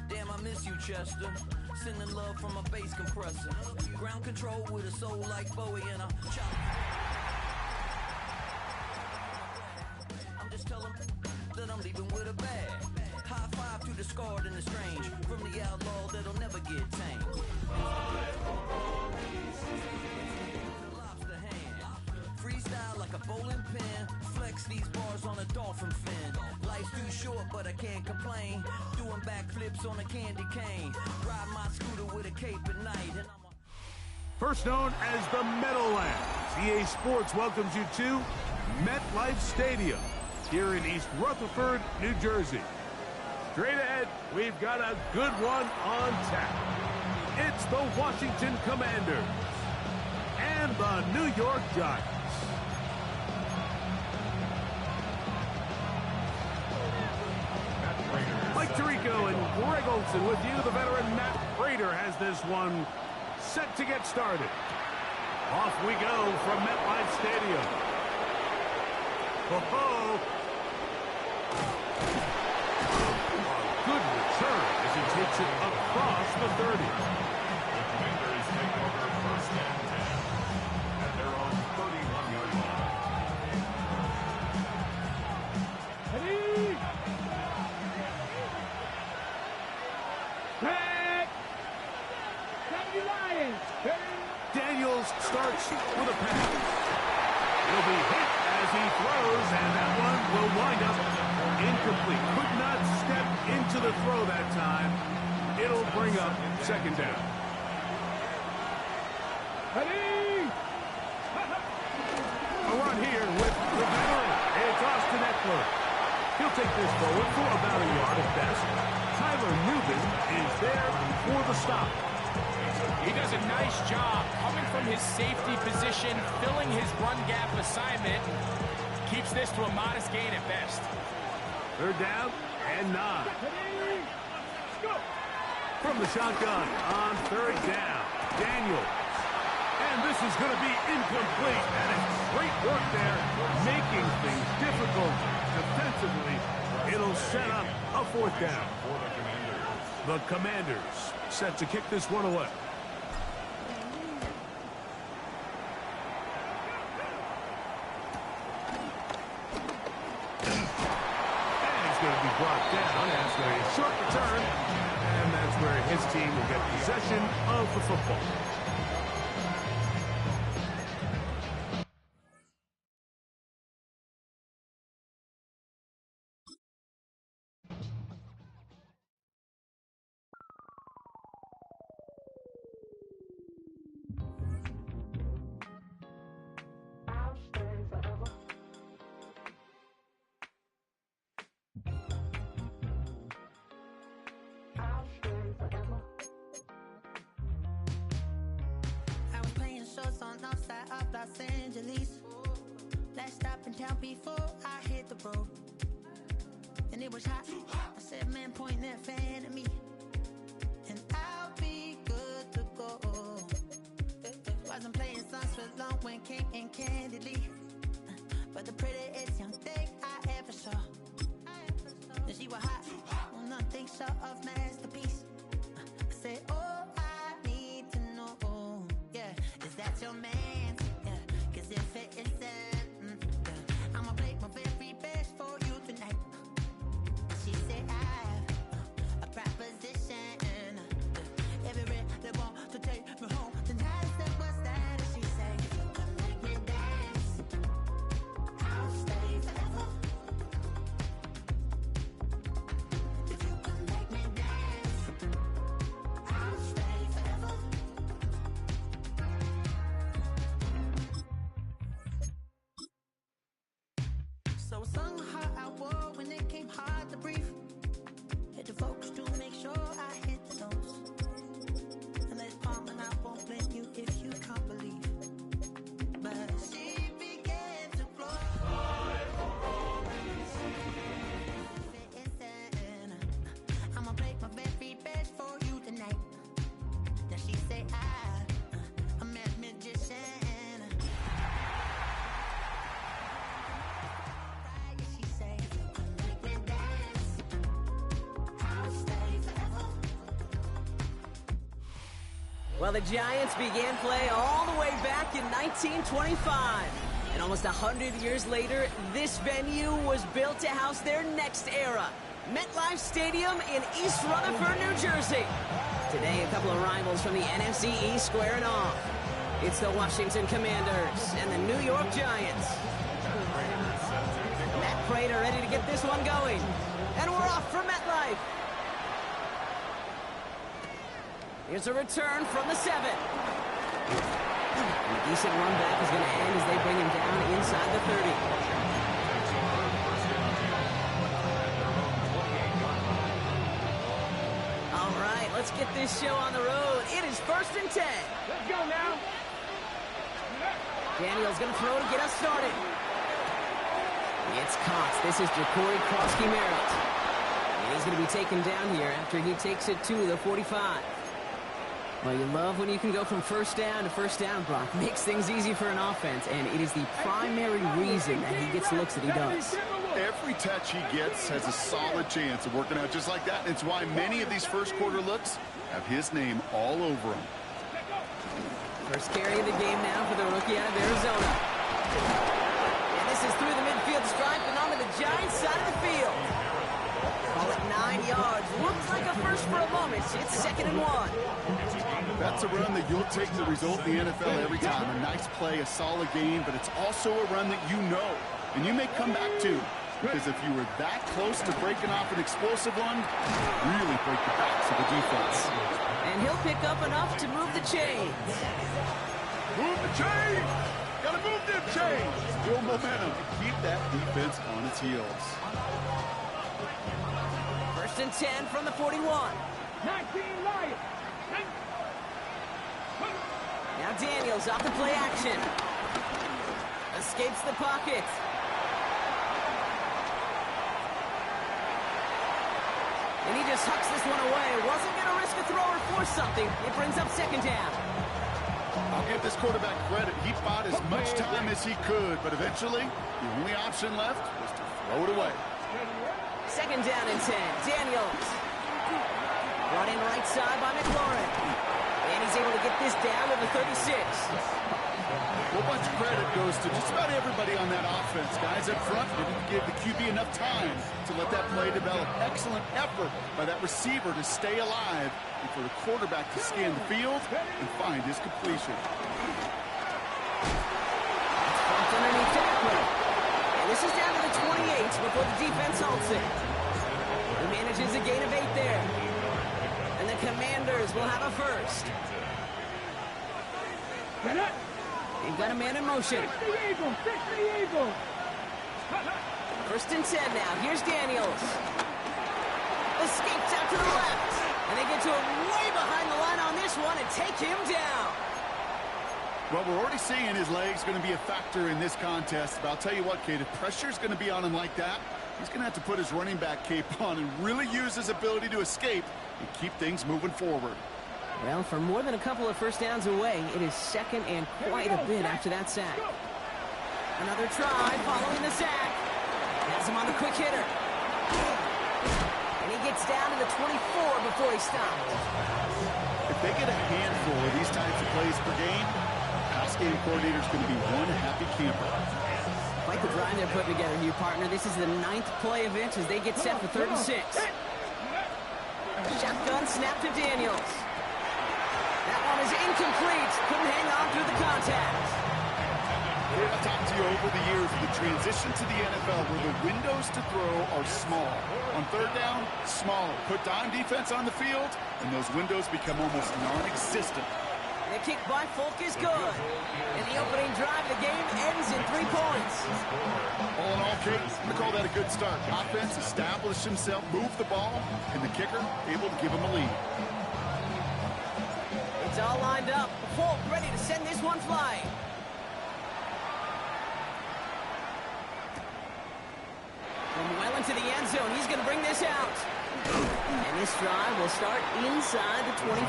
Damn, I miss you, Chester. Sending love from a bass compressor. Ground control with a soul like Bowie and a chop. I'm just telling that I'm leaving with a bag. High five to the scarred and the strange. From the outlaw that'll never get tamed. Lobster hand. Freestyle like a bowling pin. Flex these bars on a dolphin fin. Life's too short, but I can't complain. Doing backflips on a candy cane. Ride my scooter with a cape at night. And I'm First known as the Meadowlands, EA Sports welcomes you to MetLife Stadium here in East Rutherford, New Jersey. Straight ahead, we've got a good one on tap. It's the Washington Commanders and the New York Giants. Mike Tirico and Greg Olson with you. The veteran Matt Prater has this one set to get started. Off we go from MetLife Stadium. Ho-ho! A good return as he takes it across the 30. The Commanders take over first and 10 at their own 31-yard line. Ready? Back! Lions! Daniels starts with a pass. He'll be hit as he throws, and that one will wind up incomplete. Could not step into the throw that time. It'll bring up second down. Ready? A run here with the veteran. It's Austin Eckler. He'll take this forward for about a yard at best. Tyler Newman is there for the stop. He does a nice job coming from his safety position, filling his run gap assignment, keeps this to a modest gain at best. Third down and 9. From the shotgun on third down, Daniels. And this is going to be incomplete. And it's great work there, making things difficult defensively. It'll set up a fourth down. The Commanders set to kick this one away. Brought down after a short return, and that's where his team will get possession of the football. Los Angeles. Last stop in town before I hit the road. And it was hot. I said, man, point that fan at me. And I'll be good to go. Wasn't playing songs for long when King and Candidly. But the prettiest young thing I ever saw. And she was hot. Well, nothing short of masterpiece. I said, oh, I need to know. Yeah, is that your man? If it isn't, I'ma play my very best for you tonight. She said I have a proposition. Every they want to take me home tonight. I said, what's that? And she said, you can make me dance. I'll stay forever. If you can make me dance, I'll stay forever. So sung how I wore when it came hard to breathe. Hit the focus to make sure I hit the notes. And let's palm and I won't blame you if you can't believe. But she began to flow. I'ma play my very best for you tonight. Now she say I'm a magician. Well, the Giants began play all the way back in 1925. And almost 100 years later, this venue was built to house their next era. MetLife Stadium in East Rutherford, New Jersey. Today, a couple of rivals from the NFC East squaring off. It's the Washington Commanders and the New York Giants. Matt Prater ready to get this one going. And we're off for MetLife. Here's a return from the 7. A decent run back is going to end as they bring him down inside the 30. All right, let's get this show on the road. It is 1st and 10. Let's go now. Daniel's going to throw to get us started. It's caught. This is Jacory Krosky-Merritt. He's going to be taken down here after he takes it to the 45. Well, you love when you can go from first down to first down, Brock. Makes things easy for an offense, and it is the primary reason that he gets looks that he does. Every touch he gets has a solid chance of working out just like that. It's why many of these first quarter looks have his name all over them. First carry of the game now for the rookie out of Arizona. And this is through the midfield stripe and onto the Giants side of the field. Call it 9 yards. Looks like a first for a moment. It's 2nd and 1. That's a run that you'll take the result in the NFL every time. A nice play, a solid game, but it's also a run that you know, and you may come back to. Because if you were that close to breaking off an explosive one, really break the backs of the defense. And he'll pick up enough to move the chains. Move the chains! Gotta move them chains! Build momentum to keep that defense on its heels. 1st and 10 from the 41. 19 Lions. Now Daniels off the play action. Escapes the pocket. And he just hucks this one away. Wasn't going to risk a throw or force something. It brings up 2nd down. I'll give this quarterback credit. He fought as much time as he could, but eventually, the only option left was to throw it away. 2nd down and 10. Daniels. Brought in right side by McLaurin. And he's able to get this down to the 36. Well, much credit goes to just about everybody on that offense. Guys up front didn't give the QB enough time to let that play develop. Excellent effort by that receiver to stay alive and for the quarterback to scan the field and find his completion. Bumped underneath tackle. And this is down to the 28 before the defense halts it. He manages a gain of 8 there. And the Commanders will have a first. They've got a man in motion. 1st and 10 now. Here's Daniels. Escapes out to the left. And they get to him way behind the line on this one and take him down. Well, we're already seeing his legs going to be a factor in this contest. But I'll tell you what, Kate, if pressure's going to be on him like that, he's going to have to put his running back cape on and really use his ability to escape and keep things moving forward. Well, for more than a couple of first downs away, it is 2nd and quite a bit after that sack. Another try following the sack. Has him on the quick hitter. And he gets down to the 24 before he stops. If they get a handful of these types of plays per game, pass game coordinator's going to be one happy camper. Quite the drive they're putting together here, partner. This is the 9th play of it as they get set for 3rd and 6. Shotgun snap to Daniels. That one is incomplete. Couldn't hang on through the contact. I've talked to you over the years of the transition to the NFL where the windows to throw are small. On 3rd down, smaller. Put dime defense on the field, and those windows become almost non-existent. The kick by Folk is good. And the opening drive of the game ends in 3 points. All in all, Kate, I'm going to call that a good start. Offense established himself, moved the ball, and the kicker able to give him a lead. It's all lined up. Folk ready to send this one flying. From well into the end zone, he's going to bring this out. And this drive will start inside the 25.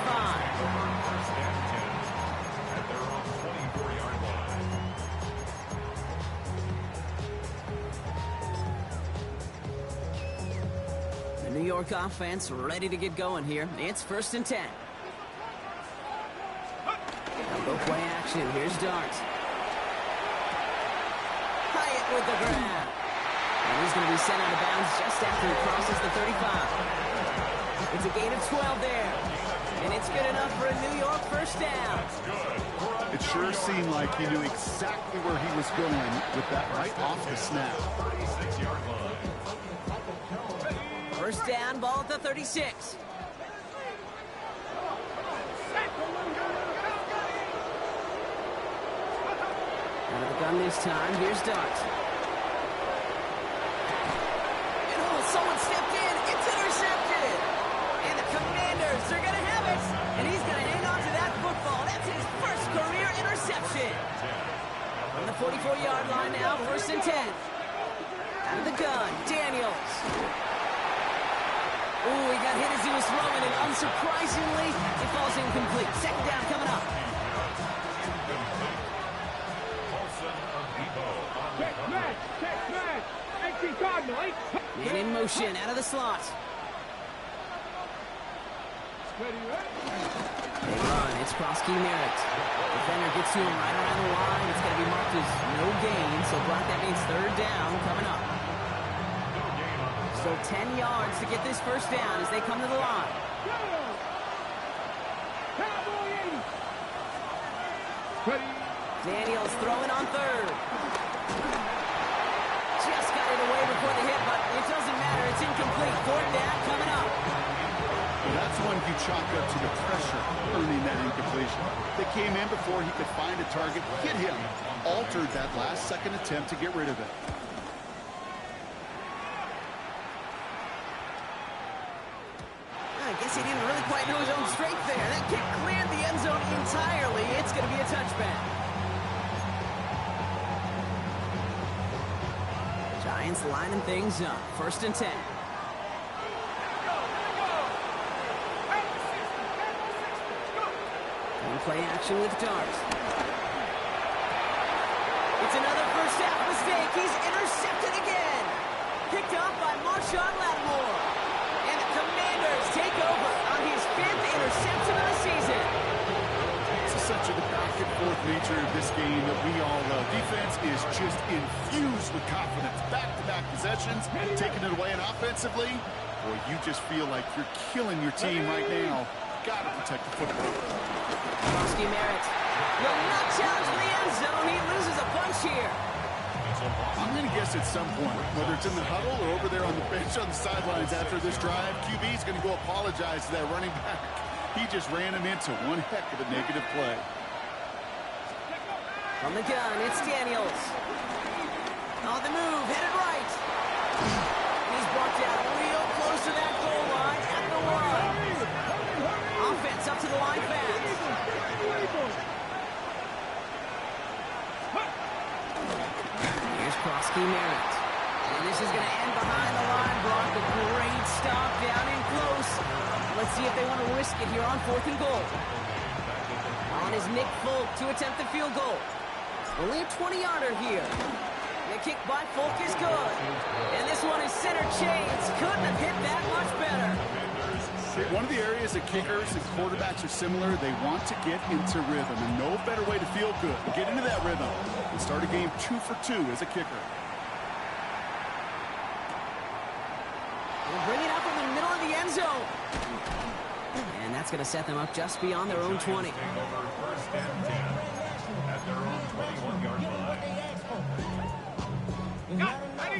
The New York offense ready to get going here. It's 1st and 10. Go play action. Here's Dart. Hyatt with the grab. And he's going to be sent out of bounds just after he crosses the 35. It's a gain of 12 there. And it's good enough for a New York first down. It sure seemed like he knew exactly where he was going with that right off the snap. First down, ball at the 36. Out of the gun this time, here's Dart. And someone stepped in, it's intercepted! And the Commanders are going to have it! And he's going to hang on to that football. That's his first career interception. On the 44-yard line now, first and 10. Out of the gun, Daniels. Ooh, he got hit as he was throwing, and unsurprisingly, it falls incomplete. Second down coming up. Man in motion, out of the slot. They run, it's Prosky Merritt. Defender gets to him right around the line. It's going to be marked as no gain, so Brock, that means third down coming up. So 10 yards to get this first down as they come to the line. Daniels throwing on third. Just got it away before the hit, but it doesn't matter. It's incomplete. Fourth down coming up. Well, that's one you chalk up to the pressure earning that incompletion. They came in before he could find a target, hit him, altered that last-second attempt to get rid of it. I guess he didn't really quite know his own strength there. That kick cleared the end zone entirely. It's going to be a touchback. Giants lining things up. First and 10. And play action with Dart. It's another first half mistake. He's intercepted again. Picked up by Marshawn Lattimore. And the Commanders take over on his 5th interception of the season. This is such a back-and-forth nature of this game that we all love. Defense is just infused with confidence. Back-to-back possessions, taking it away, and offensively, boy, you just feel like you're killing your team right now. Got to protect the football. Prosky Merritt will not challenge the end zone. He loses a bunch here. I'm going to guess at some point, whether it's in the huddle or over there on the bench on the sidelines after this drive, QB's going to go apologize to that running back. He just ran him into one heck of a negative play. On the gun, it's Daniels. On the move, headed right. He's brought down real close to that goal line at the 1. Offense up to the line fast. Here's Prosky Merritt. And this is going to end behind the line. Brock, a great stop down in close. Let's see if they want to risk it here on 4th and goal. On is Nick Folk to attempt the field goal. Only a 20-yarder here. The kick by Folk is good. And this one is center chance. Couldn't have hit that much better. One of the areas that kickers and quarterbacks are similar, they want to get into rhythm. And no better way to feel good, get into that rhythm, and start a game 2 for 2 as a kicker. They'll bring it up in the middle of the end zone. And that's going to set them up just beyond their own 20. First and 10 at their own 21-yard line.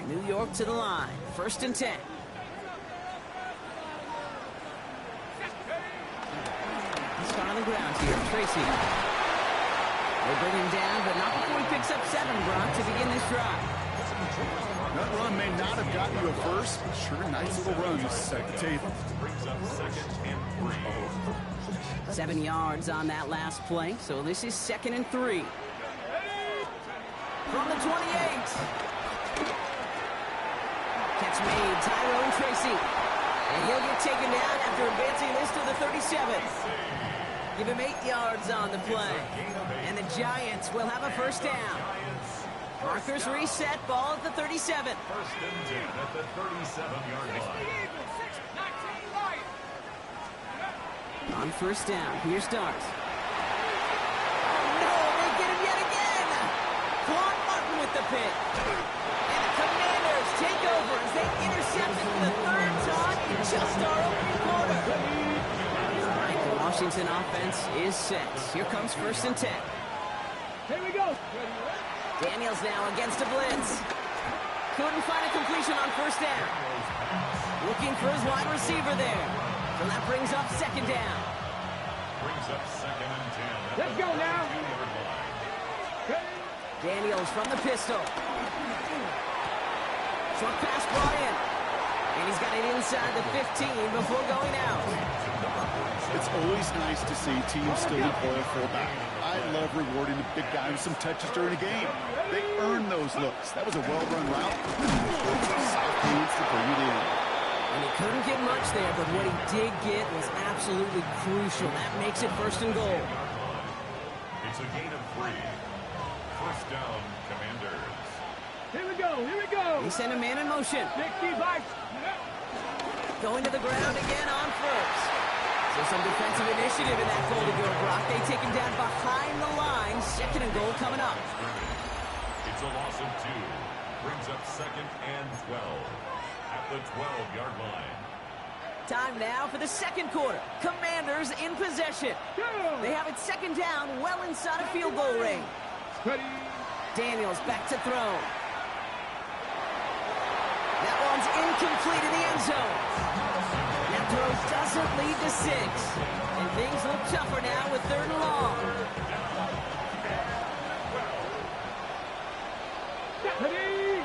New York to the line. First and 10. He's on the ground here. Tracy. They bring him down, but not before he picks up 7, Brock, to begin this drive. That run may not have gotten you a first, but sure, nice little run to set the table. Brings up 2nd and 3. 7 yards on that last play, so this is 2nd and 3. From the 28. Catch made, Tyrone Tracy. And he'll get taken down after advancing this to the 37. Give him 8 yards on the play. And the Giants will have a first down. Markers reset, ball at the 37. First and 10 at the 37-yard line. On first down, here's Dart. pin. And the Commanders take over as they intercept it for the third time in just our opening quarter. All right, the Washington offense is set. Here comes 1st and 10. Here we go. Daniels now against a blitz. Couldn't find a completion on 1st down. Looking for his wide receiver there. So that brings up 2nd down. Brings up 2nd and 10. Let's go now. Daniels from the pistol. Short pass brought in. And he's got it inside the 15 before going out. It's always nice to see teams still employ a fullback. I love rewarding the big guy with some touches during a game. They earn those looks. That was a well-run route. Soft hands to bring it in. And he couldn't get much there, but what he did get was absolutely crucial. That makes it 1st and goal. It's a gain of 3. 1st down, Commanders. Here we go. Here we go. He sent a man in motion. 65. Going to the ground again on 1st. So some defensive initiative in that goal to go, Brock. They take him down behind the line. 2nd and goal coming up. It's a loss of 2. Brings up 2nd and 12. At the 12-yard line. Time now for the 2nd quarter. Commanders in possession. They have it 2nd down, well inside of field goal range. Ready. Daniels back to throw. That one's incomplete in the end zone. That throw doesn't lead to 6. And things look tougher now with 3rd and long. Ready.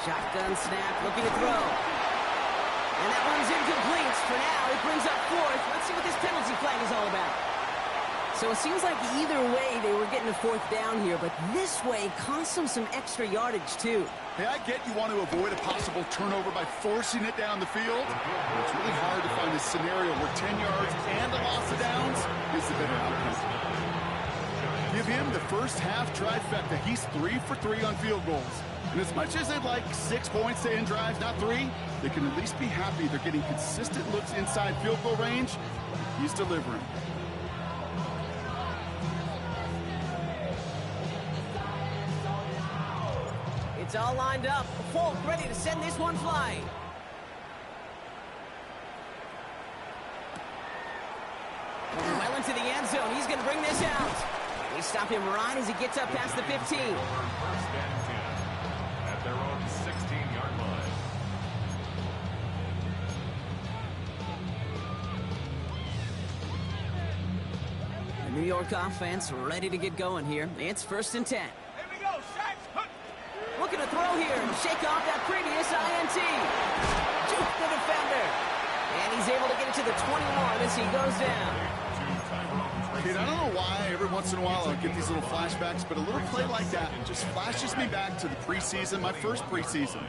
Shotgun snap, looking to throw. And that one's incomplete. For now, it brings up 4th. Let's see what this penalty flag is all about. So it seems like either way they were getting a 4th down here, but this way cost them some extra yardage too. Hey, I get you want to avoid a possible turnover by forcing it down the field. But it's really hard to find a scenario where 10 yards and a loss of downs is the better outcome. Give him the first half trifecta. He's 3 for 3 on field goals. And as much as they'd like 6 points to end drives, not 3, they can at least be happy they're getting consistent looks inside field goal range. He's delivering. It's all lined up. Folk ready to send this one flying. Well into the end zone. He's going to bring this out. They stop him right as he gets up past the 15. 1st and 10 at their own 16-yard line. The New York offense ready to get going here. It's 1st and 10. Here we go. Sacks. Looking to throw here and shake off that previous INT. Juke the defender. And he's able to get it to the 21 as he goes down. Kid, I don't know why every once in a while I get these little flashbacks, but a little play like that just flashes me back to the preseason, my first preseason,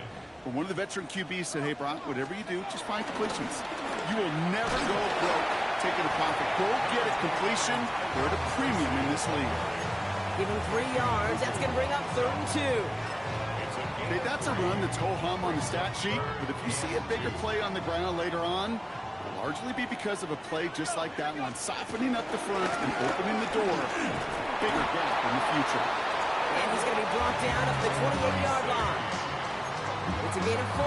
where one of the veteran QBs said, hey, Brock, whatever you do, just find completions. You will never go broke taking a profit. Go get a completion. They're at a premium in this league. Give him 3 yards. That's going to bring up 3rd and 2. Okay, that's a run that's ho-hum on the stat sheet, but if you see a bigger play on the ground later on, it'll largely be because of a play just like that one, softening up the front and opening the door. Bigger gap in the future. And he's going to be brought down up the 28-yard line. It's a gain of 4,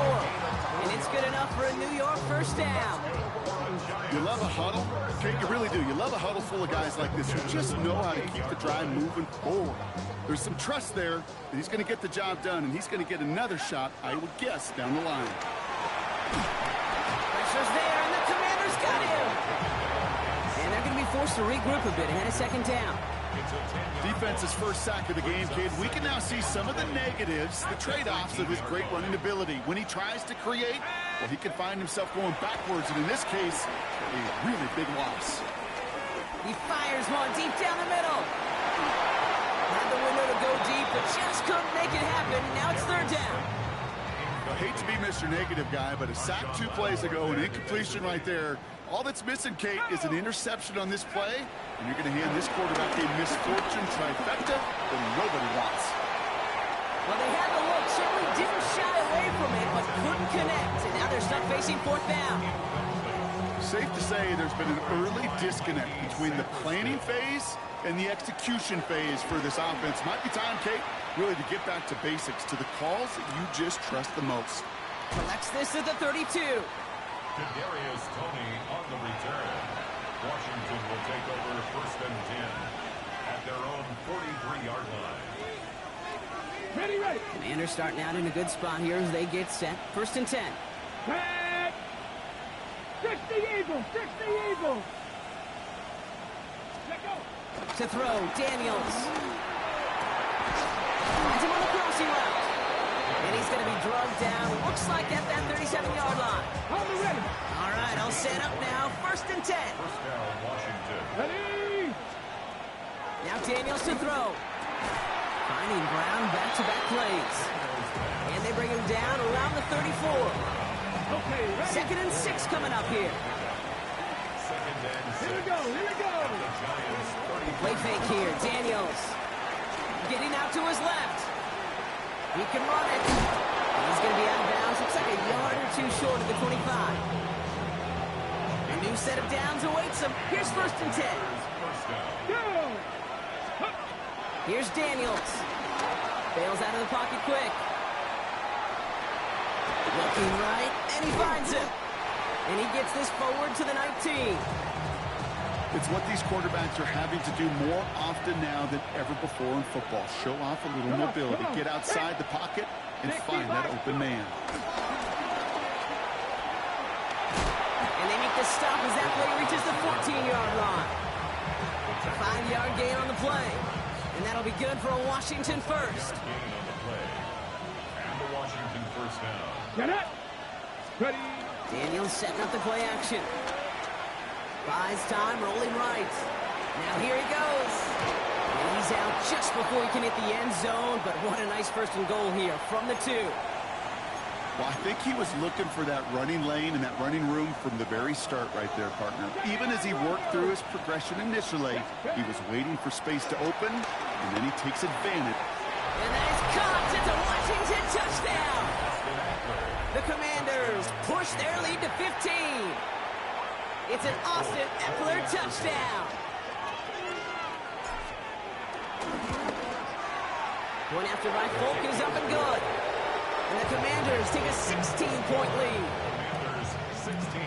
and it's good enough for a New York 1st down. You love a huddle? Okay, you really do. You love a huddle full of guys like this who just know how to keep the drive moving forward. There's some trust there that he's going to get the job done, and he's going to get another shot, I would guess, down the line. Pressure's there, and the Commanders got him. And they're going to be forced to regroup a bit ahead of 2nd down. Defense's first sack of the game, kid. We can now see some of the negatives, the trade-offs of his great running ability. When he tries to create, well, he can find himself going backwards, and in this case, a really big loss. He fires one deep down the middle. Had the window to go deep, but just couldn't make it happen. Now it's 3rd down. I hate to be Mr. Negative guy, but a sack 2 plays ago, an incompletion right there. All that's missing, Kate, is an interception on this play, and you're going to hand this quarterback a misfortune trifecta that nobody wants. Well, they had the look, certainly didn't shy away from it, but couldn't connect, and now they're stuck facing 4th down. Safe to say there's been an early disconnect between the planning phase and the execution phase for this offense. Might be time, Kate, really to get back to basics, to the calls that you just trust the most. Collects this at the 32. Kadarius Toney on the return. Washington will take over 1st and 10 at their own 43-yard line. Ready, ready. Commanders starting out in a good spot here as they get set. 1st and 10. Back. 60 Eagles. 60 Eagles. Let go. To throw, Daniels. Finds him on the crossing route. And he's going to be drugged down. Looks like at that 37-yard line. On the ready. All right, I'll set up now. 1st and 10. First down, Washington. Ready. Now Daniels to throw. Finding Brown back-to-back plays. And they bring him down around the 34. Okay, ready. 2nd and 6 coming up here. 2nd and 6. Here we go. Here we go. The Giants 30. Play fake here. Daniels getting out to his left. He can run it. He's going to be out of bounds. Looks like a yard or two short of the 25. A new set of downs awaits him. Here's 1st and 10. First down. Go. Here's Daniels. Bails out of the pocket quick. Looking right, and he finds him. And he gets this forward to the 19. It's what these quarterbacks are having to do more often now than ever before in football. Show off a little mobility, get outside the pocket, and find that open man. And they make the stop as that play reaches the 14-yard line. 5-yard gain on the play. And that'll be good for a Washington first. Gain on the play. And the Washington first down. Get it. Ready. Daniels setting up the play action. Buys time, rolling right. Now here he goes. And he's out just before he can hit the end zone, but what a nice 1st and goal here from the 2. Well, I think he was looking for that running lane and that running room from the very start right there, partner. Even as he worked through his progression initially, he was waiting for space to open, and then he takes advantage. And that is caught. It's a Washington touchdown. The Commanders push their lead to 15. It's an Austin Eckler touchdown. Point after by Folk is up and good. And the Commanders take a 16-point lead. Commanders 16.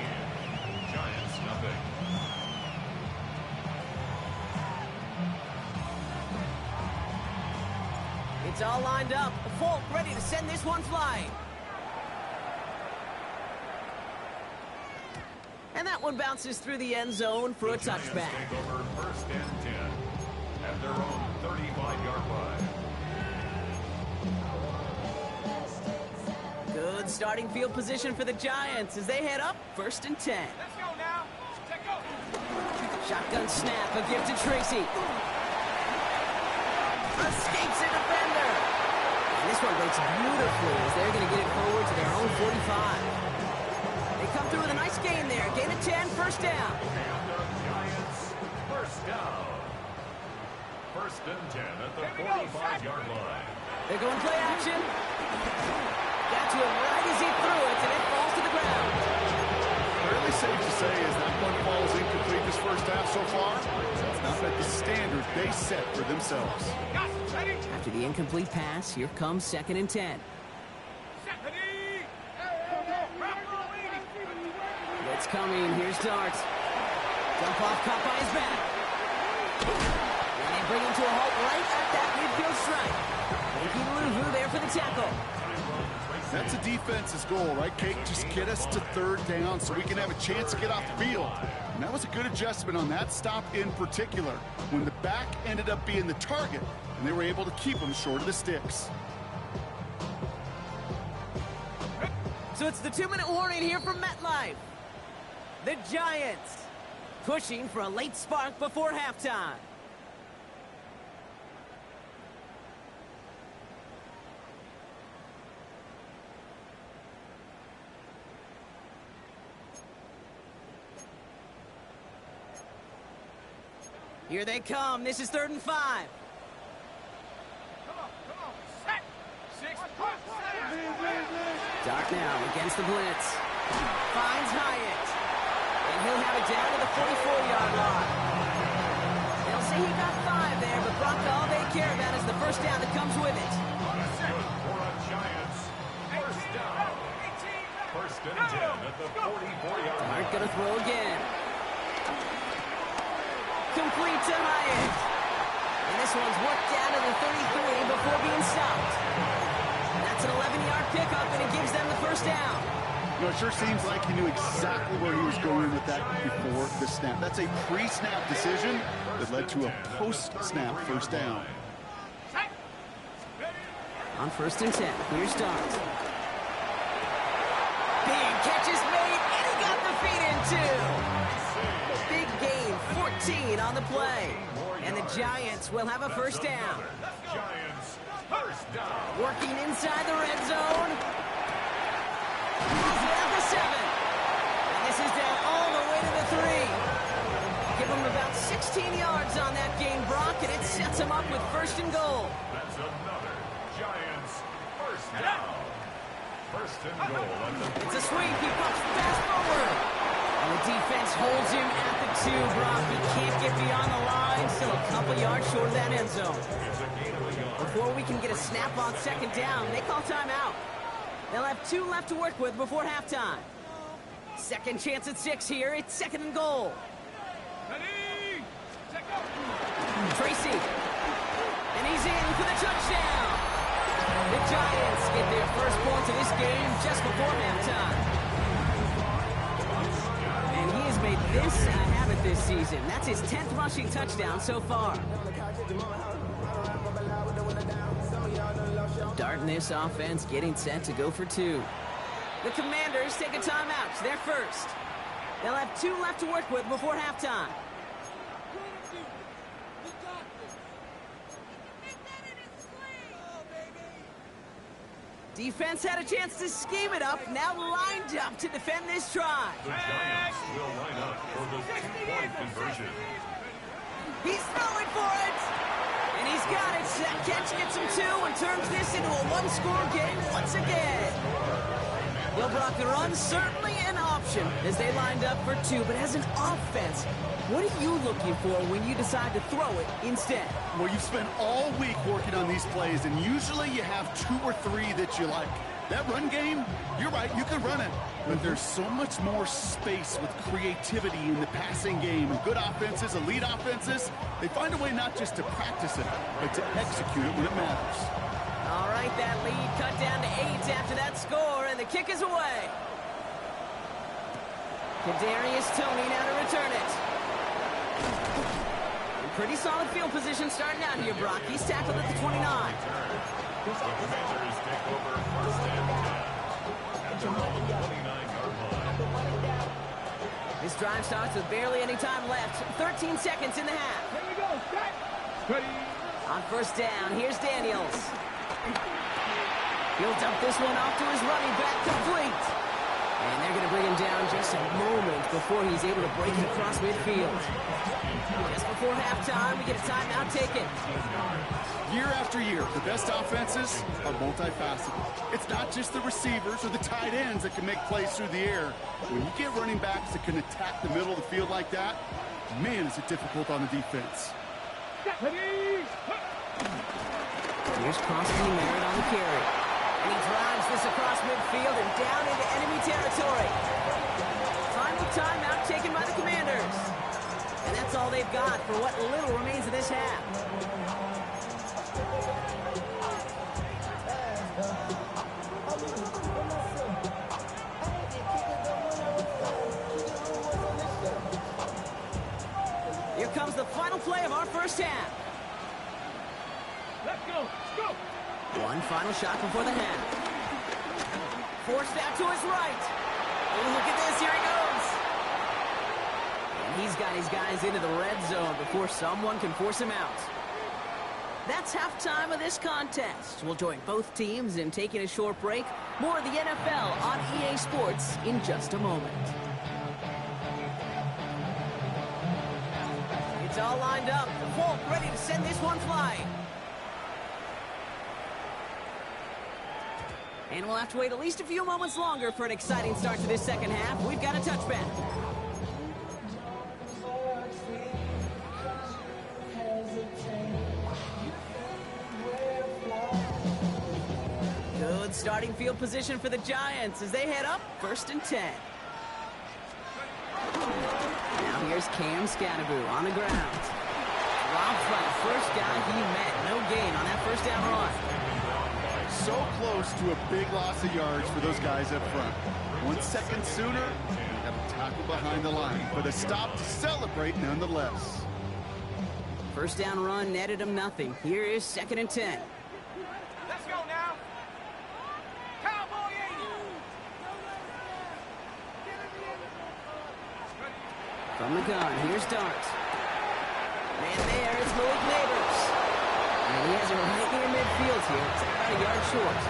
Giants nothing. It's all lined up. Folk ready to send this one flying. And that one bounces through the end zone for a touchback. Take over 1st and 10 at their own 35-yard line. Good starting field position for the Giants as they head up 1st and 10. Let's go now. Take go. Shotgun snap, a gift to Tracy. Escapes a defender. And this one breaks beautifully as they're going to get it forward to their own 45. They come through with a nice gain there. Gain of 10, 1st down. And the Giants first down. 1st and 10 at the 45-yard line. They're going play action. Got to him right as he threw it, and it falls to the ground. Fairly safe to say as that one falls incomplete this first half so far, it's not at the standard they set for themselves. After the incomplete pass, here comes 2nd and 10. It's coming. Here's Dart. Jump off, caught by his back. And they bring him to a halt right at that midfield stripe. Making Luvu there for the tackle. That's a defense's goal, right, Kate? Just get us to 3rd down so we can have a chance to get off the field. And that was a good adjustment on that stop in particular, when the back ended up being the target, and they were able to keep him short of the sticks. So it's the 2-minute warning here from MetLife. The Giants pushing for a late spark before halftime. Here they come. This is 3rd and 5. Come on. Set. 6. Dart now against the blitz. Finds Hyatt. And he'll have it down to the 44-yard line. They'll say he got 5 there, but Brock, all they care about is the first down that comes with it. For a Giants first down. First and 10 at the 44-yard line. Dart gonna throw again. Complete to Hyatt. And this one's worked down to the 33 before being stopped. That's an 11-yard pickup, and it gives them the first down. You know, it sure seems like he knew exactly where he was going with that before the snap. That's a pre-snap decision that led to a post-snap first down. On first and 10, here's Dart. Big catch is made, and he got the feet in too. Big gain, 14 on the play. And the Giants will have a first down. Giants first down. Working inside the red zone. He's at the 7. And this is down all the way to the 3. Give him about 16 yards on that gain, Brock, and it sets him up with first and goal. That's another Giants first down. First and goal at the It's a sweep. He pops fast forward. And the defense holds him at the 2, Brock. He can't get beyond the line. Still a couple yards short of that end zone. Before we can get a snap on second down, they call timeout. They'll have 2 left to work with before halftime. Second chance at 6 here. It's second and goal. Ready? Check up. Tracy. And he's in for the touchdown. The Giants get their first points of this game just before halftime. And he has made this a habit this season. That's his 10th rushing touchdown so far. Dart in this offense getting set to go for 2. The Commanders take a timeout. They're first. They'll have 2 left to work with before halftime. Defense had a chance to scheme it up, now lined up to defend this try. The Giants will line up for the 2-point conversion. He's throwing for it! And he's got it. That catch gets him 2 and turns this into a 1-score game once again. Will Brock run? Certainly an option as they lined up for 2, but as an offense, what are you looking for when you decide to throw it instead? Well, you've spent all week working on these plays, and usually you have 2 or 3 that you like. That run game, you're right, you can run it. But there's so much more space with creativity in the passing game. And good offenses, elite offenses, they find a way not just to practice it, but to execute it when it matters. All right, that lead cut down to 8 after that score, and the kick is away. Kadarius Toney now to return it. Pretty solid field position starting out here, Brock. He's tackled at the 29. The Commanders take over first and 10 at their own 29-yard line. This drive starts with barely any time left. 13 seconds in the half. Here we go. Set. Ready. On first down, here's Daniels. He'll dump this one off to his running back, complete. And they're going to bring him down just a moment before he's able to break it across midfield. Just before halftime, we get a timeout taken. Year after year, the best offenses are multifaceted. It's not just the receivers or the tight ends that can make plays through the air. When you get running backs that can attack the middle of the field like that, man, is it difficult on the defense. Ready. Here's Crosby Merritt on the carry. And he drives this across midfield and down into enemy territory. Final timeout taken by the Commanders. And that's all they've got for what little remains of this half. Here comes the final play of our first half. Let's go. Let's go. One final shot before the half. Forced out to his right. Oh, look at this. Here he goes. And he's got his guys into the red zone before someone can force him out. That's halftime of this contest. We'll join both teams in taking a short break. More of the NFL on EA Sports in just a moment. It's all lined up. Volk ready to send this one flying. And we'll have to wait at least a few moments longer for an exciting start to this second half. We've got a touchback. Good starting field position for the Giants as they head up 1st and 10. Now here's Cam Scatteroo on the ground. Dropped by the first guy he met. No gain on that first down run. So close to a big loss of yards for those guys up front. 1 second sooner, they have a tackle behind the line, but a stop to celebrate nonetheless. First down run netted him nothing. Here is 2nd and 10. Let's go now. Cowboy 80. From the gun, here's Dart. And there is Malik Neighbors. And he has it right near midfield here. It's about a yard short.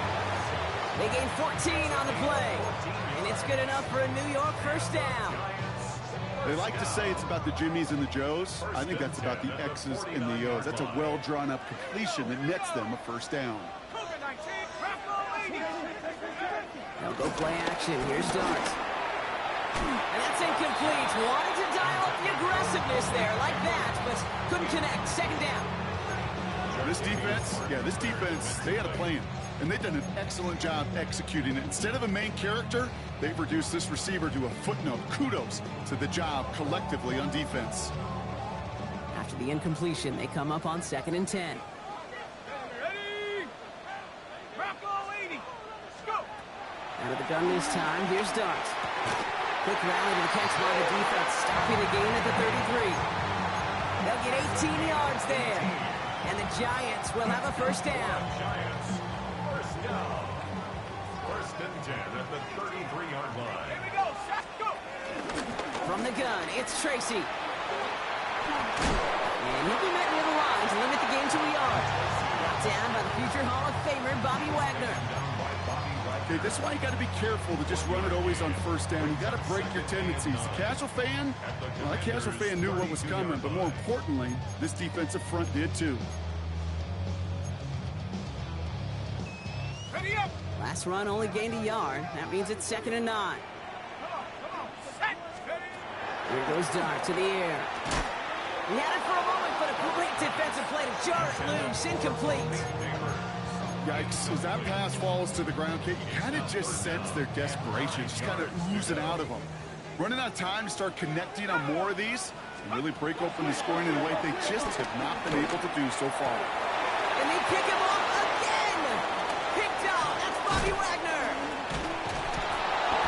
They gain 14 on the play. And it's good enough for a New York first down. They like to say it's about the Jimmies and the Joes. I think that's about the X's and the O's. That's a well-drawn-up completion that nets them a first down. They'll go play action. Here's Dart. And that's incomplete. Wanted to dial up the aggressiveness there like that, but couldn't connect. 2nd down. This defense, they had a plan, and they've done an excellent job executing it. Instead of a main character, they've reduced this receiver to a footnote. Kudos to the job collectively on defense. After the incompletion, they come up on 2nd and 10. Ready? Rocco 80. Let's go. Out of the gun this time, here's Dart. Quick rally to the catch by the defense, stopping the gain at the 33. They'll get 18 yards there. And the Giants will have a first down. Giants, first down. 1st and 10 at the 33-yard line. Here we go. Shot, go. From the gun, it's Tracy. And he'll be met near the line to limit the game to a yard. Brought down by the future Hall of Famer, Bobby Wagner. Okay, this is why you got to be careful to just run it always on first down. You got to break your tendencies. The casual fan, well, that casual fan knew what was coming, but more importantly, this defensive front did too. Ready up. Last run only gained a yard. That means it's 2nd and 9. Come on. Set. Ready. Here goes Dart to the air. He had it for a moment, but a great defensive play to jar it loose. Incomplete. Yikes, as that pass falls to the ground, Kate, you kind of just sense their desperation, just kind of oozing out of them. Running out of time to start connecting on more of these and really break open the scoring in a way they just have not been able to do so far. And they pick him off again. Picked off. That's Bobby Wagner.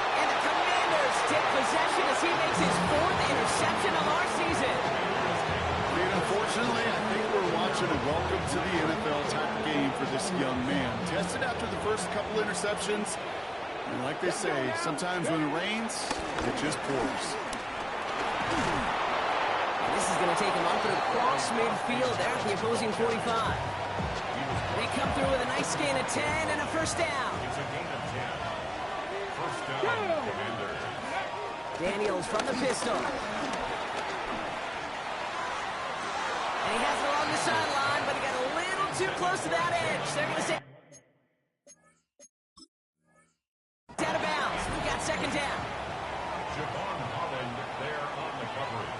And the Commanders take possession as he makes his 4th interception of our season. And unfortunately, I think we're watching a welcome to the NFL type of game for this young man. Tested after the first couple interceptions, and like they say, sometimes when it rains, it just pours. And this is going to take him up and across midfield there at the opposing 45. They come through with a nice gain of 10 and a first down. It's a gain of 10. First down, Commanders. Daniels from the pistol. And he has it along the sideline, but he got a little too close to that edge. They're going to say out of bounds. We've got 2nd down. Javon Holland there on the coverage.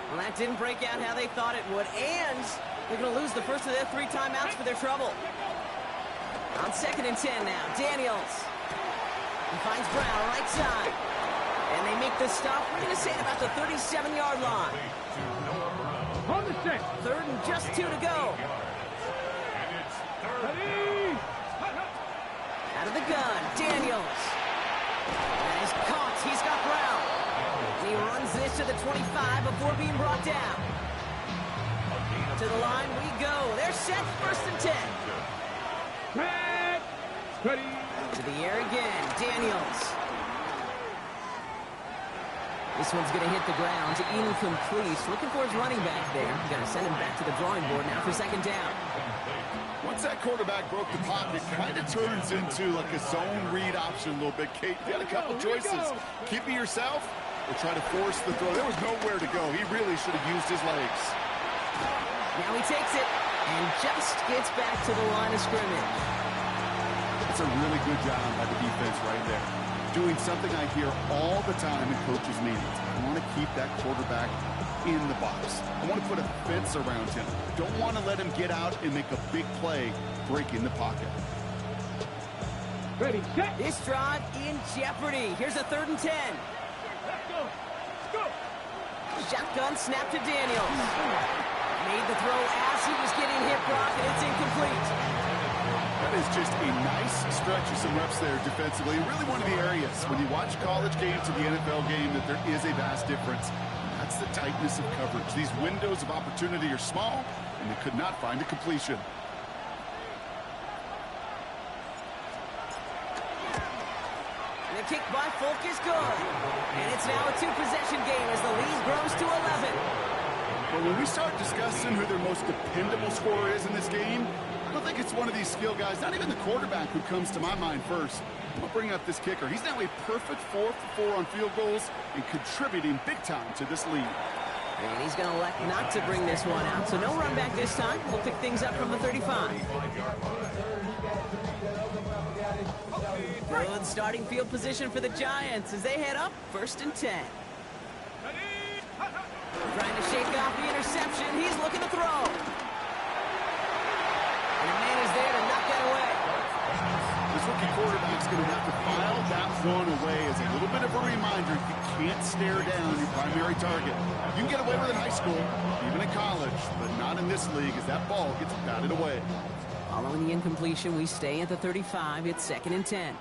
Well, that didn't break out how they thought it would, and they're going to lose the first of their 3 timeouts for their trouble. On 2nd and 10 now, Daniels. He finds Brown right side. And they make the stop, we're going to say, at about the 37-yard line. On the set. 3rd and just 2 to go. And it's 3rd Ready. Out of the gun, Daniels. And he's caught. He's got Brown. And he runs this to the 25 before being brought down. To the line we go. They're set, 1st and 10. Set. Ready. To the air again, Daniels. This one's going to hit the ground, incomplete. Looking for his running back there. Got to send him back to the drawing board now for 2nd down. Once that quarterback broke the pocket, kind of turns into like a zone read option a little bit. Kate, you had a couple choices. Keep it yourself or try to force the throw. There was nowhere to go. He really should have used his legs. Now he takes it and just gets back to the line of scrimmage. That's a really good job by the defense right there. doing something I hear all the time in coaches' meetings. I want to keep that quarterback in the box. I want to put a fence around him. Don't want to let him get out and make a big play, breaking the pocket. Ready, set. This drive in jeopardy. Here's a 3rd and 10. Let's go. Let's go. Shotgun snap to Daniels. Made the throw as he was getting hit, Brock, and it's incomplete. That is just a nice stretch of some reps there defensively. Really one of the areas when you watch college game to the NFL game that there is a vast difference. That's the tightness of coverage. These windows of opportunity are small, and they could not find a completion. The kick by Folk is good. And it's now a 2-possession game as the lead grows to 11. But when we start discussing who their most dependable scorer is in this game, I don't think it's one of these skill guys, not even the quarterback, who comes to my mind first. I'll bring up this kicker. He's now a perfect 4 for 4 on field goals and contributing big time to this lead. And he's going to elect not to bring this one out. So no run back this time. We'll pick things up from the 35. Good starting field position for the Giants as they head up 1st and 10. Trying to shake off the interception. He's looking to throw. And the man is there to knock that away. This rookie quarterback's going to have to file that one away as a little bit of a reminder. You can't stare down your primary target. You can get away with it in high school, even in college, but not in this league as that ball gets batted away. Following the incompletion, we stay at the 35. It's 2nd and 10.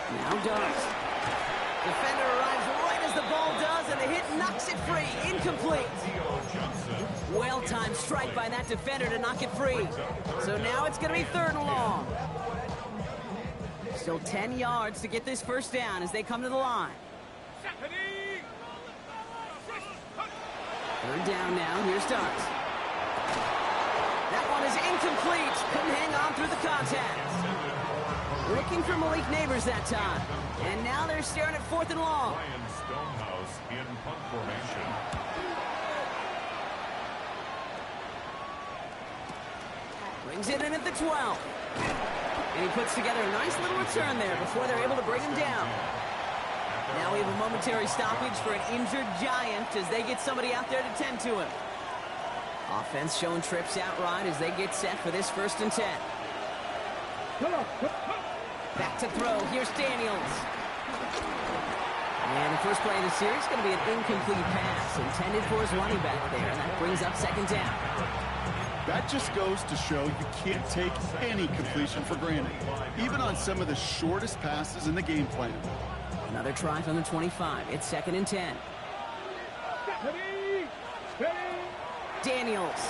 Now Dogs. Defender arrives right as the ball does, and the hit knocks it free. Incomplete. Well-timed strike by that defender to knock it free. So now it's going to be 3rd and long. Still 10 yards to get this 1st down as they come to the line. 3rd down now. Here's Dogs. That one is incomplete. Couldn't hang on through the contact. Looking for Malik Neighbors that time. And now they're staring at 4th and long. Ryan Stonehouse in punt formation. Brings it in at the 12. And he puts together a nice little return there before they're able to bring him down. Now we have a momentary stoppage for an injured Giant as they get somebody out there to tend to him. Offense showing trips out right as they get set for this 1st and 10. Back to throw. Here's Daniels. And the first play of the series is going to be an incomplete pass intended for his running back there. And that brings up 2nd down. That just goes to show you can't take any completion for granted, even on some of the shortest passes in the game plan. Another try from the 25. It's 2nd and 10. Daniels.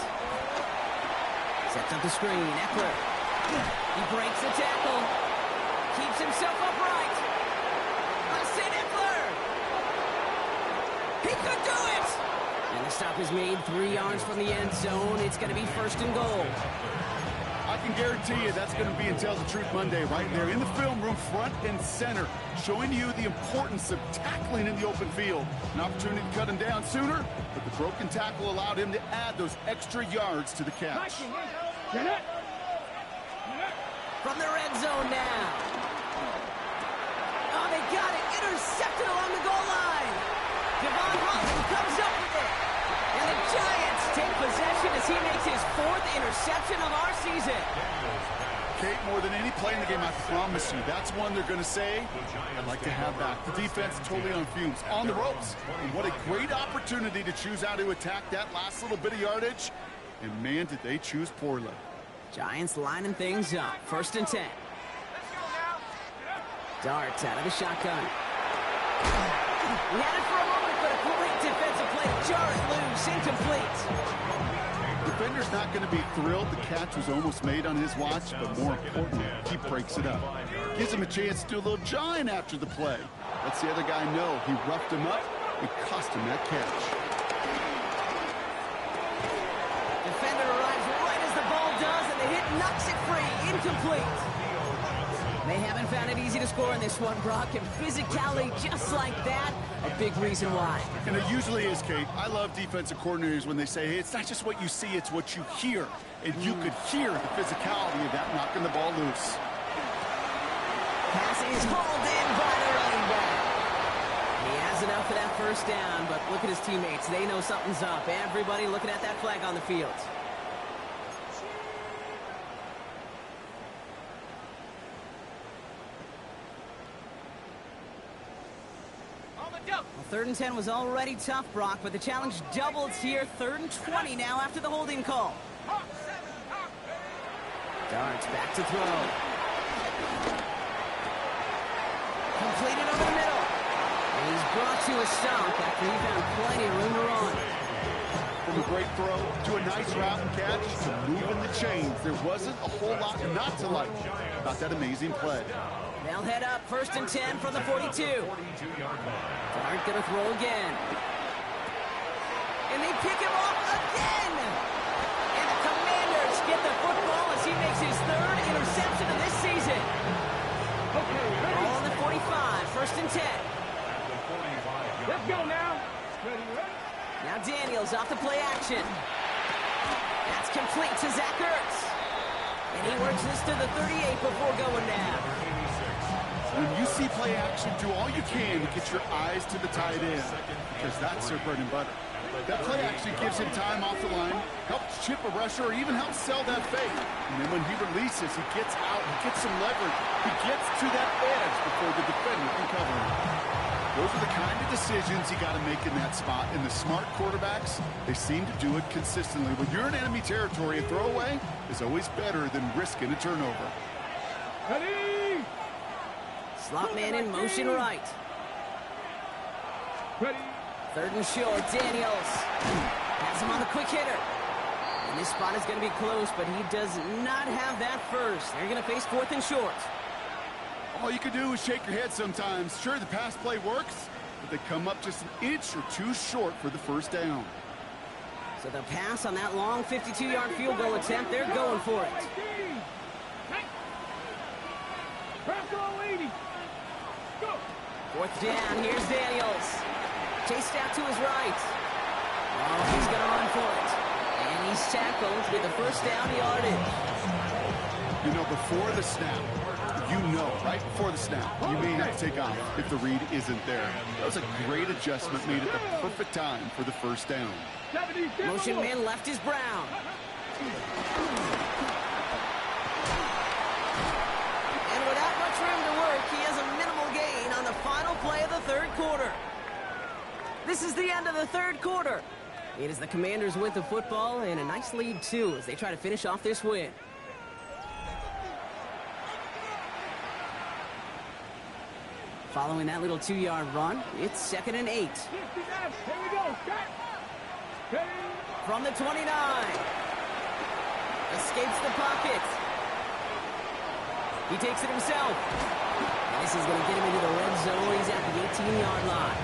Sets up the screen. Eckler. He breaks the tackle. Keeps himself upright. Austin Eckler. He could do it. And the stop is made 3 yards from the end zone. It's going to be 1st and goal. I can guarantee you that's going to be in Tell the Truth Monday right there in the film room, front and center, showing you the importance of tackling in the open field. An opportunity to cut him down sooner, but the broken tackle allowed him to add those extra yards to the catch. From the red zone now. Oh, they got it. Intercepted along the goal line. Devon Robinson comes up with it. And the Giants take possession as he makes his 4th interception of our season. Kate, more than any play in the game, I promise you, that's one they're going to say, I'd like to have back. The defense totally on fumes, on the ropes. And what a great opportunity to choose how to attack that last little bit of yardage. And man, did they choose poorly. Giants lining things up. 1st and 10. Darts out of the shotgun. He had it for a moment, but a great defensive play. Jar it loose. Incomplete. Defender's not going to be thrilled the catch was almost made on his watch, but more importantly, he breaks it up. Gives him a chance to do a little jawing after the play. Lets the other guy know he roughed him up and cost him that catch. Defender arrives right as the ball does, and the hit knocks it free. Incomplete. They haven't found it easy to score in this one, Brock, and physicality just like that, a big reason why. And it usually is, Kate. I love defensive coordinators when they say, hey, it's not just what you see, it's what you hear. And you could hear the physicality of that knocking the ball loose. Pass He's hauled in by the running back. He has enough for that first down, but look at his teammates. They know something's up. Everybody looking at that flag on the field. Well, 3rd and 10 was already tough, Brock, but the challenge doubles here. 3rd and 20 now after the holding call. Darts back to throw. Completed over the middle. And he's brought to a stop after he found plenty of room to run. From a great throw to a nice route and catch to moving the chains. There wasn't a whole lot not to like about that amazing play. They'll head up 1st and 10 from the 42. Dart gonna throw again. And they pick him off again. And the Commanders get the football as he makes his 3rd interception of this season. Ball on the 45, 1st and 10. Let's go now. Ready? Now Daniels off the play action. That's complete to Zach Ertz. And he works this to the 38 before going down. When you see play action, do all you can to get your eyes to the tight end, because that's their bread and butter. That play action gives him time off the line, helps chip a rusher, or even helps sell that fake. And then when he releases, he gets out, he gets some leverage. He gets to that edge before the defender can cover him. Those are the kind of decisions you got to make in that spot. And the smart quarterbacks, they seem to do it consistently. When you're in enemy territory, a throwaway is always better than risking a turnover. Ready? Slot man in motion right. Ready? 3rd and short, Daniels. Has him on the quick hitter. And this spot is going to be close, but he does not have that first. They're going to face 4th and short. All you can do is shake your head sometimes. Sure, the pass play works, but they come up just an inch or two short for the first down. So the pass on that long 52-yard field goal attempt, they're going for it. Press all 80. Go. 4th down, here's Daniels. Chased out to his right. Oh, he's going to run for it. And he's tackled with the first down yardage. You know, before the snap, right before the snap, you may have to take off if the read isn't there. That was a great adjustment made at the perfect time for the first down. Motion man left is Brown. And without much room to work, he has a minimal gain on the final play of the 3rd quarter. This is the end of the 3rd quarter. It is the Commanders with the football and a nice lead, too, as they try to finish off this win. Following that little 2-yard run, it's 2nd and 8. Here we go. Start. Ready? From the 29. Escapes the pocket. He takes it himself. And this is going to get him into the red zone. He's at the 18-yard line.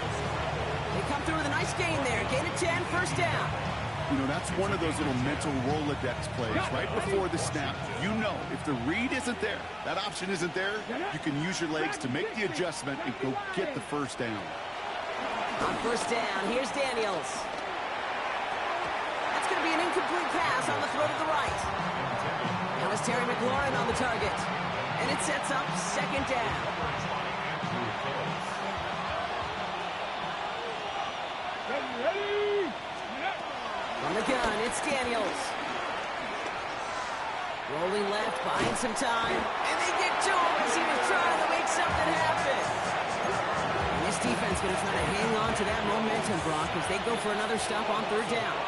They come through with a nice gain there. Gain of 10, first down. You know, that's one of those little mental Rolodex plays. Right before the snap, you know if the read isn't there, that option isn't there, you can use your legs to make the adjustment and go get the first down. On first down, here's Daniels. That's going to be an incomplete pass on the throw to the right. Now it's Terry McLaurin on the target. And it sets up 2nd down. Ready? From the gun, it's Daniels. Rolling left, buying some time. And they get to him as he was trying to make something happen. And this defense going to try to hang on to that momentum, Brock, as they go for another stop on 3rd down.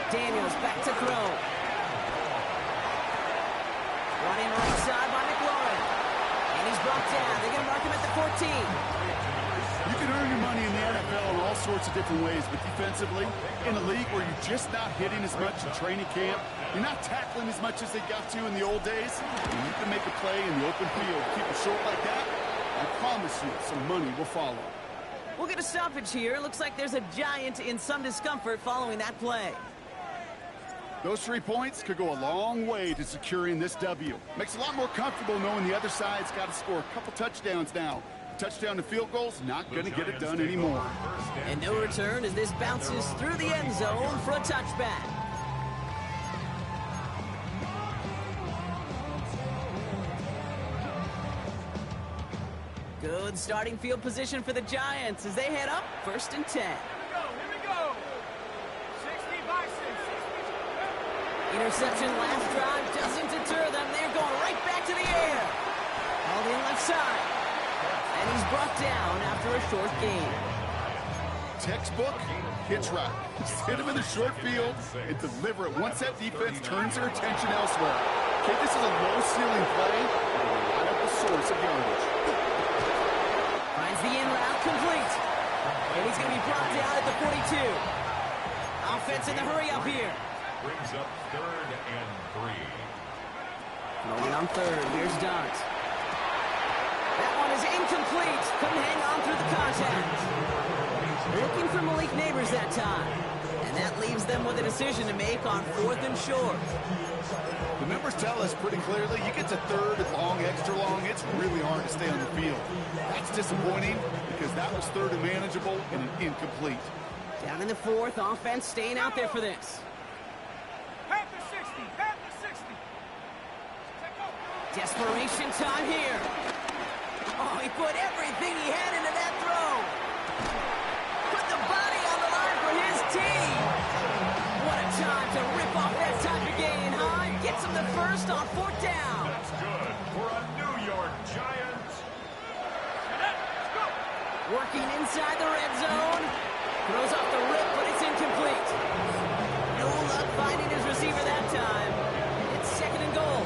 Daniels back to throw. Running right side by McLaurin. And he's brought down. They're going to mark him at the 14. You can earn your money in the NFL in all sorts of different ways, but defensively, in a league where you're just not hitting as much in training camp, you're not tackling as much as they got to in the old days, and you can make a play in the open field. Keep it short like that, I promise you some money will follow. We'll get a stoppage here. Looks like there's a Giant in some discomfort following that play. Those 3 points could go a long way to securing this W. Makes it a lot more comfortable knowing the other side's got to score a couple touchdowns now. Touchdown to field goals, not going to get it done anymore. And no return as this bounces through the end zone for a touchback. Good starting field position for the Giants as they head up 1st and 10. Here we go. 60 by 6. Interception last drive doesn't deter them. They're going right back to the air. Held in left side. And he's brought down after a short gain. Textbook hitch route. Just hit him in the short field and deliver it once that defense turns their attention elsewhere. Okay, this is a low-ceiling play with a reliable source of yardage. Finds the in route complete. And he's going to be brought down at the 42. Offense in the hurry up here. Brings up 3rd and 3. Rolling on 3rd. Here's Dunt. That one is incomplete. Couldn't hang on through the contact. Looking for Malik Neighbors that time. And that leaves them with a decision to make on 4th and short. The numbers tell us pretty clearly, you get to 3rd and long, extra long, it's really hard to stay on the field. That's disappointing because that was 3rd and manageable and an incomplete. Down in the 4th, offense staying out there for this. Half the 60. Half the 60. Desperation time here. Oh, he put everything he had into that throw. Put the body on the line for his team. What a time to rip off that type of gain, huh? Gets him the first on 4th down. That's good for a New York Giant. Let's go. Working inside the red zone. Throws off the rip, but it's incomplete. No luck finding his receiver that time. It's 2nd and goal.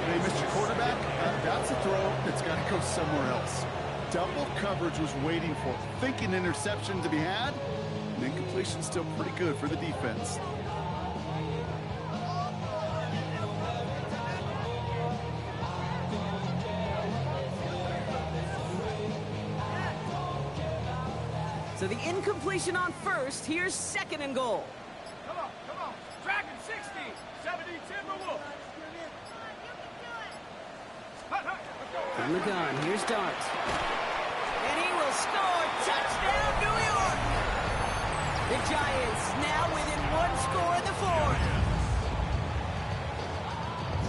Hey, Mr. Quarterback, that's a throw that's got to go somewhere else. Double coverage was waiting for it. Thinking interception to be had, and incompletion still pretty good for the defense. So the incompletion on 1st. Here's 2nd and goal. Come on. Dragon 60. 70 Timberwolves. From the gun, here's Dart. And he will score. Touchdown, New York! The Giants now within 1 score in the 4th.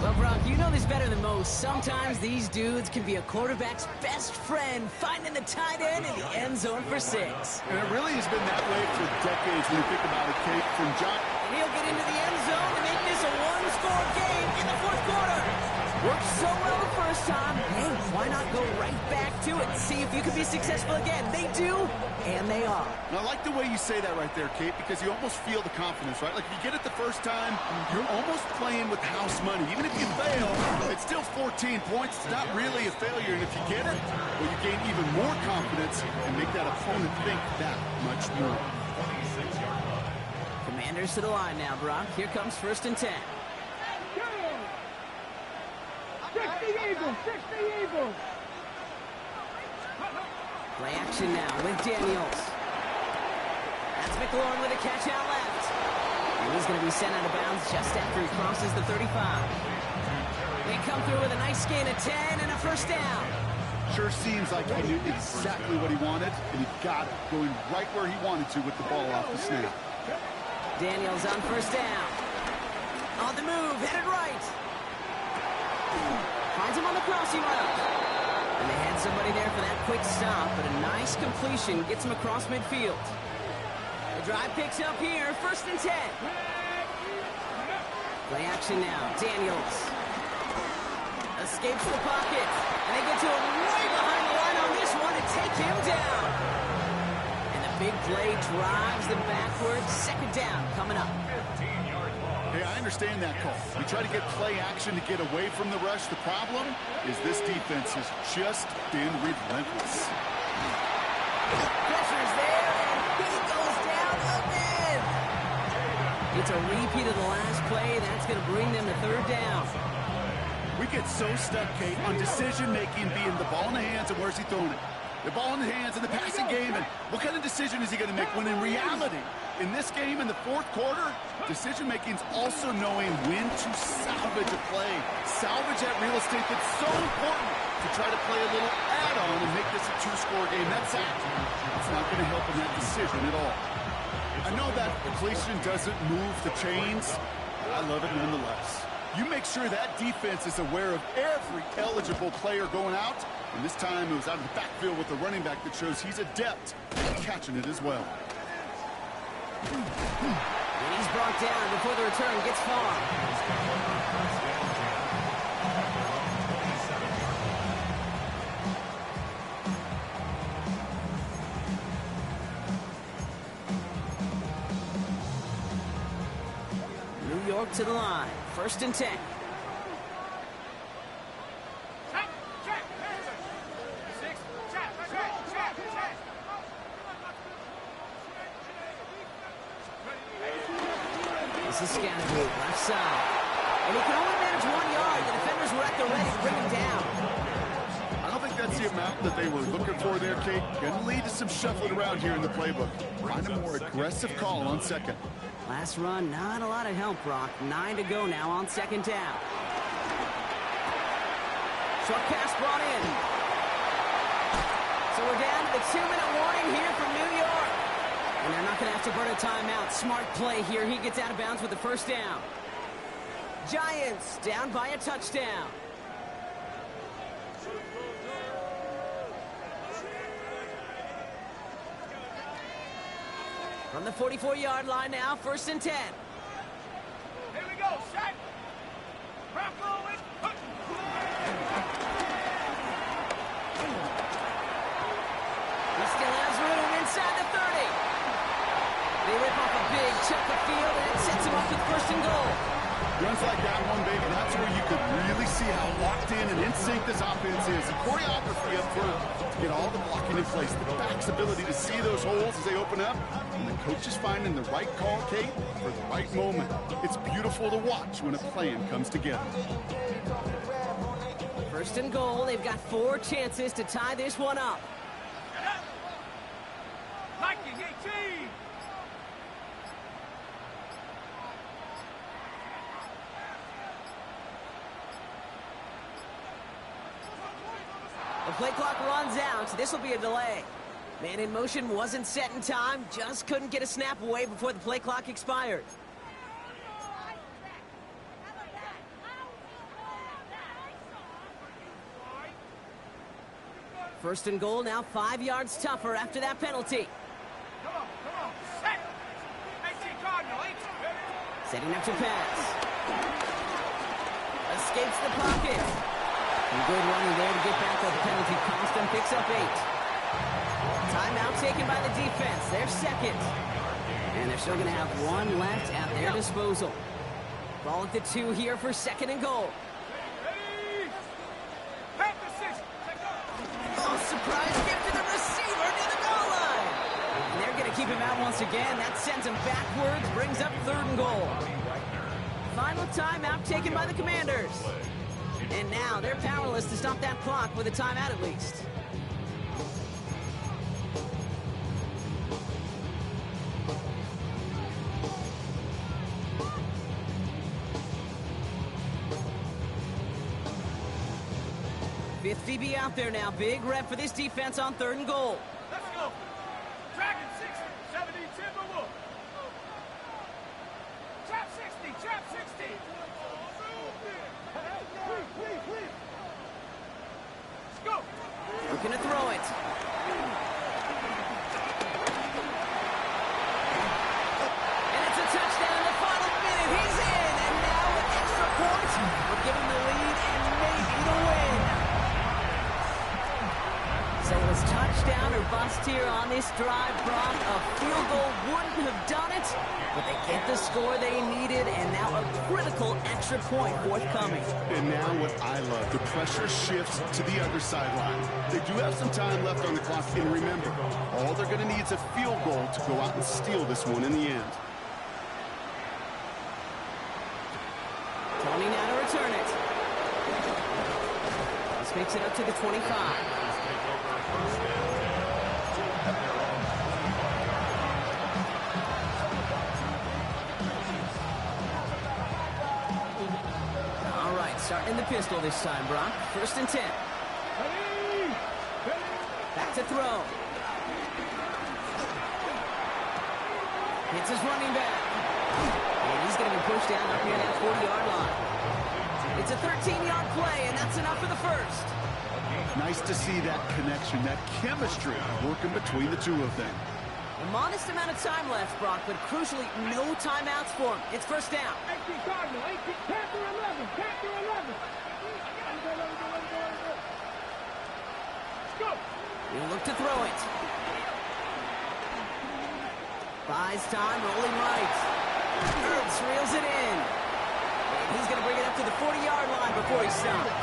Well, Brock, you know this better than most. Sometimes these dudes can be a quarterback's best friend, finding the tight end in the end zone for 6. And it really has been that way for decades when you think about it, Kate. From John. And he'll get into the end zone to make this a 1-score game in the 4th quarter. Worked so well the first time. Hey, why not go right back to it? See if you can be successful again. They do, and they are. And I like the way you say that right there, Kate, because you almost feel the confidence, right? Like if you get it the first time, you're almost playing with house money. Even if you fail, it's still 14 points. It's not really a failure. And if you get it, well, you gain even more confidence and make that opponent think that much more. 26-yard line. Commanders to the line now, Brock. Here comes 1st and 10. 60 Eagles. 60 Eagles. Play action now with Daniels. That's McLaurin with a catch out left. And he's going to be sent out of bounds just after he crosses the 35. They come through with a nice gain of 10 and a 1st down. Sure seems like he knew exactly what he wanted, and he got it, going right where he wanted to with the ball off the snap. Daniels on 1st down. On the move, headed right. Finds him on the crossing route. And they had somebody there for that quick stop, but a nice completion gets him across midfield. The drive picks up here, 1st and 10. Play action now, Daniels. Escapes the pocket, and they get to him way behind the line on this one and take him down. And the big play drives them backwards. 2nd down coming up. 15-yard line. Hey, I understand that call. We try to get play action to get away from the rush. The problem is this defense has just been relentless. Pressure's there, and he goes down again. It's a repeat of the last play. That's going to bring them to 3rd down. We get so stuck, Kate, on decision-making being the ball in the hands and where's he throwing it. The ball in the hands in the passing game, and what kind of decision is he going to make when in reality, in this game in the 4th quarter, decision-making is also knowing when to salvage a play. Salvage that real estate that's so important to try to play a little add-on and make this a 2-score game. That's it. It's not going to help in that decision at all. I know that completion doesn't move the chains, but I love it nonetheless. You make sure that defense is aware of every eligible player going out. And this time it was out of the backfield with the running back that shows he's adept at catching it as well. And he's brought down before the return gets far. New York to the line. 1st and 10. This is Scannaboo, left side. And he can only manage 1 yard. The defenders were at the ready to bring him down. I don't think that's the amount that they were looking for there, Kate. Going to lead to some shuffling around here in the playbook. Find a more aggressive call on 2nd. Last run, not a lot of help, Brock. 9 to go now on 2nd down. Short pass brought in. So we're down to the 2-minute warning here from New York. And they're not going to have to burn a timeout. Smart play here. He gets out of bounds with the 1st down. Giants down by a touchdown. From the 44-yard line now, 1st and 10. Here we go, set. Rock rolling. He still has room inside the 30. They rip off a big chunk of field, and it sets him up with 1st and goal. Runs like that one, baby. That's where you could really see how locked in and in sync this offense is. The choreography up front to get all the blocking in place. The back's ability to see those holes as they open up. And the coach is finding the right call, Kate, for the right moment. It's beautiful to watch when a plan comes together. 1st and goal. They've got 4 chances to tie this one up. Liking 18. The play clock runs out. This will be a delay. Man in motion wasn't set in time. Just couldn't get a snap away before the play clock expired. 1st and goal now 5 yards tougher after that penalty. Come on, set. 18 Cardinal, 8. Setting up to pass. Escapes the pocket. And good running there to get back up the penalty cost and picks up 8. Timeout taken by the defense. They're 2nd. And they're still going to have 1 left at their disposal. Ball at the 2 here for 2nd and goal. Ready. Pass the 6. Oh, surprise gift to the receiver near the goal line. And they're going to keep him out once again. That sends him backwards, brings up 3rd and goal. Final timeout taken by the Commanders. And now they're powerless to stop that clock with a timeout at least. Fifth DB out there now. Big rep for this defense on 3rd and goal. Let's go. Dragon 6, 70, Timberwolf. Trap 60, trap 60. Let's go. Looking to throw it. And it's a touchdown in the final minute. He's in. And now with extra points, we're giving the lead and maybe the win. So it was touchdown or bust here on this drive, Brock. A field goal wouldn't have done it, but they get the score they needed, and now a critical extra point forthcoming. And now what I love, the pressure shifts to the other sideline. They do have some time left on the clock, and remember, all they're going to need is a field goal to go out and steal this one in the end. Tony now to return it. This makes it up to the 25. All right, starting in the pistol this time, Brock. 1st and 10. Back to throw. Hits his running back. And he's going to be pushed down up near that 40-yard line. Nice to see that connection, that chemistry working between the two of them. A modest amount of time left, Brock, but crucially, no timeouts for him. It's first down. 18 Cardinal, 18, Panther 11, Panther 11. Let's go. He'll look to throw it. Buys time, rolling right. Herbs reels it in. And he's going to bring it up to the 40-yard line before he stops.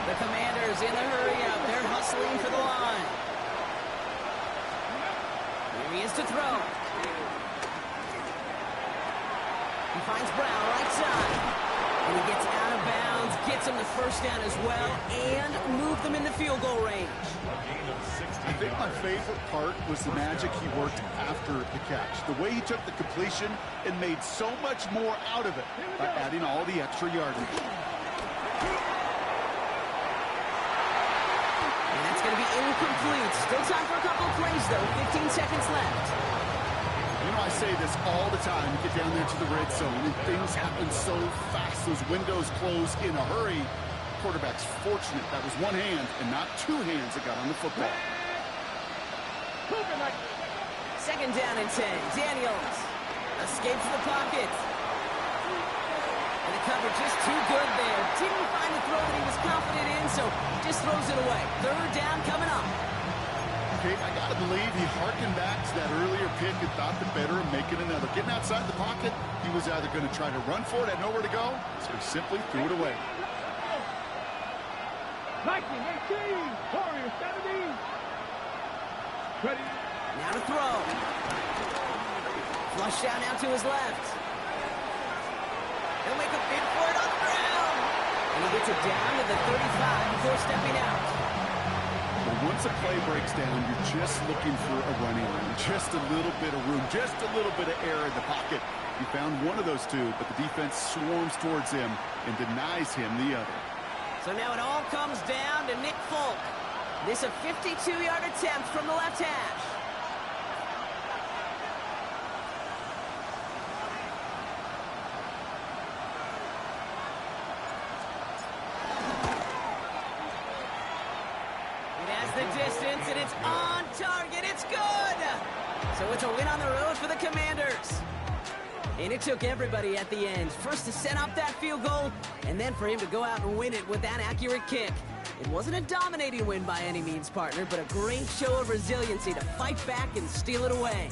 The Commanders in the hurry up. They're hustling for the line. Here he is to throw. He finds Brown right side. And he gets out of bounds, gets him the first down as well, and moved them in the field goal range. I think my favorite part was the magic he worked after the catch. The way he took the completion and made so much more out of it by adding all the extra yardage. And that's going to be incomplete. Still time for a couple of plays, though. 15 seconds left. You know, I say this all the time. You get down there to the red zone, and things happen so fast. Those windows close in a hurry. Quarterback's fortunate that was one hand and not two hands that got on the football. Second down and 10. Daniels escapes the pocket. And the cover just too good there. Didn't find the throw that he was confident in, so just throws it away. Third down coming up. Okay, I got to believe he harkened back to that earlier pick and thought the better of making another. Getting outside the pocket, he was either going to try to run for it, had nowhere to go, so he simply threw it away. Viking 18, Warrior 17. Ready. Now to throw. Flush down out to his left. He'll make a bid for it on the ground. And he gets it down to the 35 before stepping out. Well, once a play breaks down, you're just looking for a running lane. Just a little bit of room, just a little bit of air in the pocket. He found one of those two, but the defense swarms towards him and denies him the other. So now it all comes down to Nick Folk. This a 52-yard attempt from the left hash. It has the distance, and it's on target. It's good! So it's a win on the road for the Commanders. And it took everybody at the end. First to set up that field goal, and then for him to go out and win it with that accurate kick. It wasn't a dominating win by any means, partner, but a great show of resiliency to fight back and steal it away.